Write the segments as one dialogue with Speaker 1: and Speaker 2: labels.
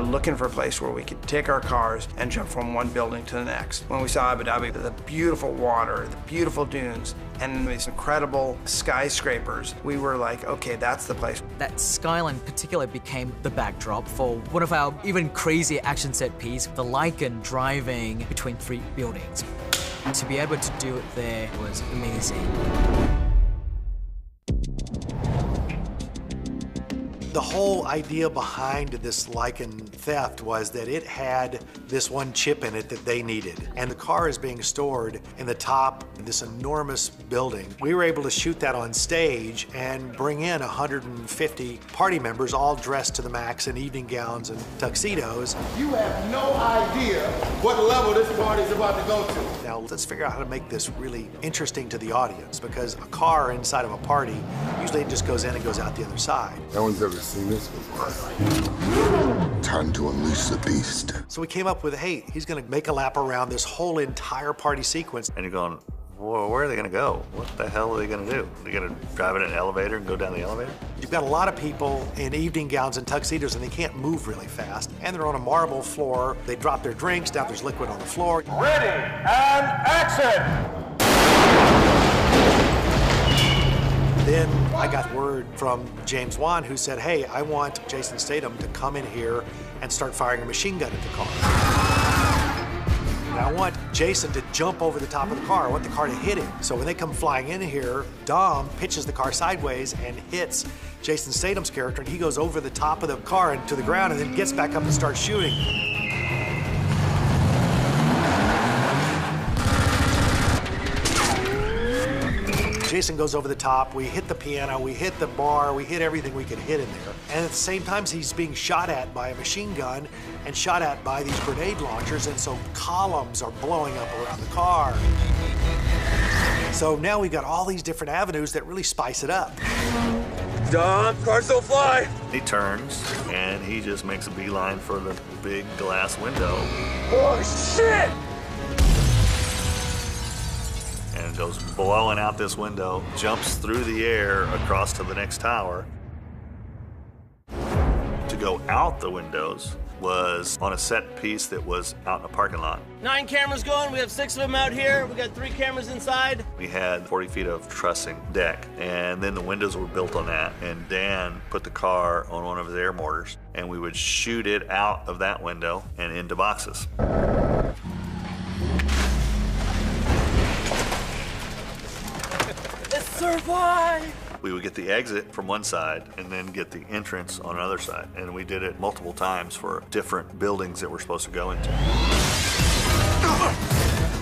Speaker 1: were looking for a place where we could take our cars and jump from one building to the next. When we saw Abu Dhabi, the beautiful water, the beautiful dunes, and these incredible skyscrapers, we were like, okay, that's the place.
Speaker 2: That skyline in particular became the backdrop for one of our even crazier action set piece, the Lycan driving between 3 buildings. To be able to do it there was amazing.
Speaker 3: The whole idea behind this Lycan theft was that it had this one chip in it that they needed. And the car is being stored in the top of this enormous building. We were able to shoot that on stage and bring in 150 party members all dressed to the max in evening gowns and tuxedos.
Speaker 4: You have no idea what level this party is about to go to.
Speaker 3: Now let's figure out how to make this really interesting to the audience, because a car inside of a party, usually it just goes in and goes out the other side.
Speaker 5: No one's ever seen this before. Time to unleash the beast.
Speaker 3: So we came up with, hey, he's gonna make a lap around this whole entire party sequence.
Speaker 6: And you're going, well, where are they gonna go? What the hell are they gonna do? Are they gonna drive in an elevator and go down the elevator?
Speaker 3: You've got a lot of people in evening gowns and tuxedos, and they can't move really fast. And they're on a marble floor. They drop their drinks, now there's liquid on the floor.
Speaker 4: Ready, and action!
Speaker 3: Then I got word from James Wan, who said, hey, I want Jason Statham to come in here and start firing a machine gun at the car. And I want Jason to jump over the top of the car. I want the car to hit him. So when they come flying in here, Dom pitches the car sideways and hits Jason Statham's character, and he goes over the top of the car and to the ground, and then gets back up and starts shooting. Jason goes over the top, we hit the piano, we hit the bar, we hit everything we could hit in there. And at the same time, he's being shot at by a machine gun and shot at by these grenade launchers, and so columns are blowing up around the car. So now we've got all these different avenues that really spice it up.
Speaker 4: Dom, cars don't fly!
Speaker 6: He turns, and he just makes a beeline for the big glass window.
Speaker 4: Oh, shit!
Speaker 6: And goes blowing out this window, jumps through the air across to the next tower. To go out the windows was on a set piece that was out in a parking lot.
Speaker 7: 9 cameras going, we have 6 of them out here. We got 3 cameras inside.
Speaker 6: We had 40 feet of trussing deck, and then the windows were built on that, and Dan put the car on one of his air mortars, and we would shoot it out of that window and into boxes.
Speaker 7: Survive!
Speaker 6: We would get the exit from one side and then get the entrance on another side. And we did it multiple times for different buildings that we're supposed to go into.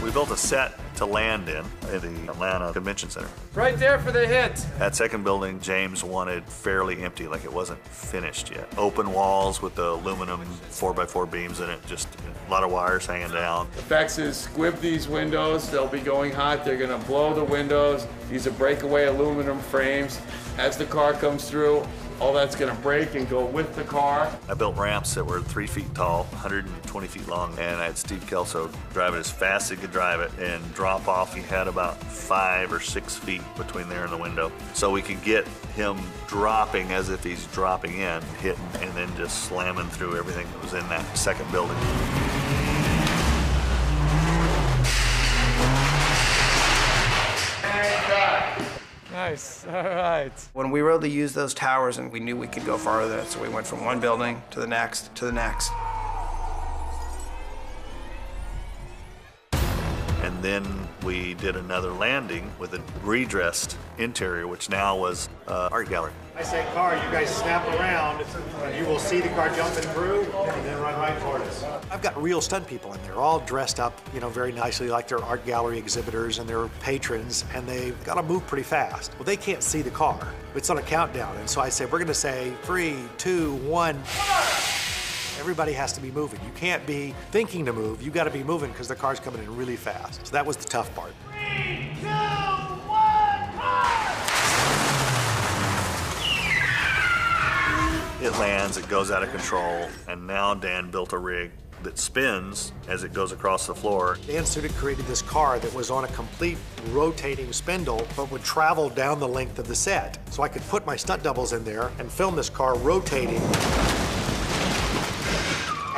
Speaker 6: We built a set to land in at the Atlanta Convention Center.
Speaker 8: Right there for the hit.
Speaker 6: That second building, James wanted fairly empty, like it wasn't finished yet. Open walls with the aluminum 4x4 beams in it, just a lot of wires hanging down.
Speaker 8: Effects is squib these windows. They'll be going hot. They're gonna blow the windows. These are breakaway aluminum frames. As the car comes through, all that's gonna break and go with the car.
Speaker 6: I built ramps that were 3 feet tall, 120 feet long, and I had Steve Kelso drive it as fast as he could drive it and drop off. He had about 5 or 6 feet between there and the window. So we could get him dropping as if he's dropping in, hitting, and then just slamming through everything that was in that second building.
Speaker 8: Nice, all right.
Speaker 1: When we were able to use those towers, and we knew we could go farther, so we went from one building to the next to the next.
Speaker 6: And then we did another landing with a redressed interior, which now was art gallery.
Speaker 3: I say car, you guys snap around, and you will see the car jumping through, and then run right toward us. I've got real stunt people in there, all dressed up, you know, very nicely, like they're art gallery exhibitors and they're patrons, and they've got to move pretty fast. Well, they can't see the car. It's on a countdown, and so I say, we're gonna say 3, 2, 1. Everybody has to be moving. You can't be thinking to move. You got to be moving because the car's coming in really fast. So that was the tough part.
Speaker 4: 3, 2, 1, car!
Speaker 6: It lands, it goes out of control, and now Dan built a rig that spins as it goes across the floor.
Speaker 3: Dan Sudik created this car that was on a complete rotating spindle, but would travel down the length of the set. So I could put my stunt doubles in there and film this car rotating.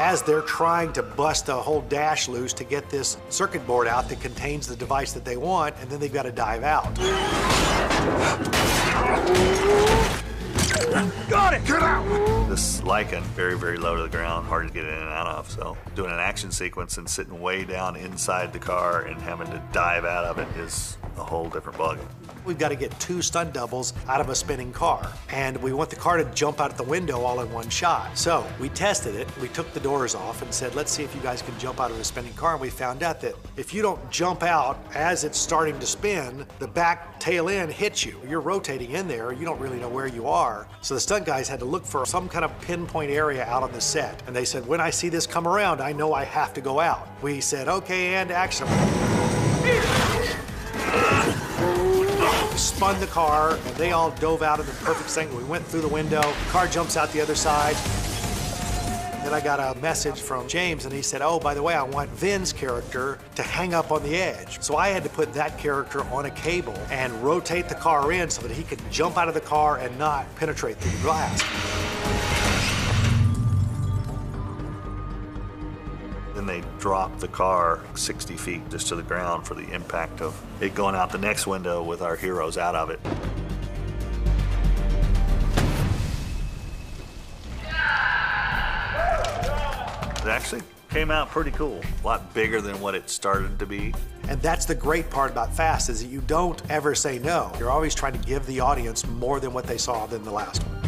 Speaker 3: as they're trying to bust the whole dash loose to get this circuit board out that contains the device that they want, and then they've got to dive out.
Speaker 5: Got it! Get out!
Speaker 6: This Lycan, very, very low to the ground, hard to get in and out of, so doing an action sequence and sitting way down inside the car and having to dive out of it is a whole different ballgame.
Speaker 3: We've got to get 2 stunt doubles out of a spinning car, and we want the car to jump out of the window all in one shot. So we tested it, we took the doors off and said, let's see if you guys can jump out of a spinning car, and we found out that if you don't jump out as it's starting to spin, the back tail end hits you. You're rotating in there, you don't really know where you are. So the stunt guys had to look for some kind of pinpoint area out on the set, and they said, when I see this come around, I know I have to go out. We said, okay, and action. Spun the car, and they all dove out in the perfect thing. We went through the window, the car jumps out the other side. Then I got a message from James, and he said, oh, by the way, I want Vin's character to hang up on the edge. So I had to put that character on a cable and rotate the car in so that he could jump out of the car and not penetrate through the glass.
Speaker 6: Then they dropped the car 60 feet just to the ground for the impact of it going out the next window with our heroes out of it. It actually came out pretty cool. A lot bigger than what it started to be.
Speaker 3: And that's the great part about Fast, is that you don't ever say no. You're always trying to give the audience more than what they saw than the last one.